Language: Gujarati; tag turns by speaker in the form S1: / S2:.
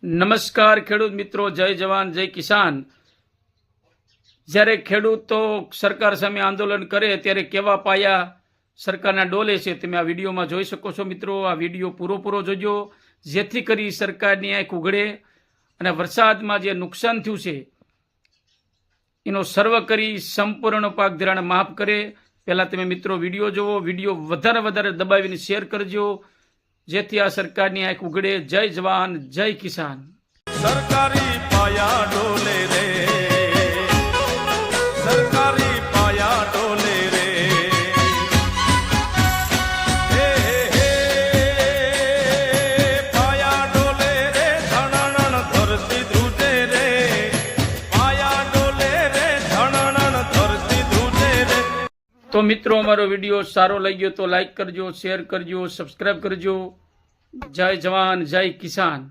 S1: નમસ્કાર ખેડૂત મિત્રો, જય જવાન જય કિસાન। જ્યારે ખેડૂતો સરકાર સામે આંદોલન કરે ત્યારે કેવા પાયા સરકારના ડોલે છે તમે આ વિડીયોમાં જોઈ શકો છો મિત્રો। આ વિડીયો પૂરો જોજો જેથી કરી સરકારની આંખ ઉઘડે અને વરસાદમાં જે નુકસાન થયું છે એનો સર્વે કરી સંપૂર્ણ પાક ધિરાણ માફ કરે। પહેલાં તમે મિત્રો વિડીયો જોવો, વિડીયો વધારે દબાવીને શેર કરજો જેથી આ સરકારની આંખ ઉઘડે। જય જવાન જય કિસાન।
S2: સરકારી પાયા ડોલે રે, સરકારી પાયા ડોલે રે, હે હે પાયા ડોલે રે, ધણણ ધરતી ધ્રુજે રે, પાયા ડોલે રે, ધણણ ધરતી ધ્રુજે રે।
S1: તો મિત્રો અમારો વિડીયો સારો લાગ્યો તો લાઈક કરજો, શેર કરજો, સબસ્ક્રાઈબ કરજો। જય જવાન જય કિસાન।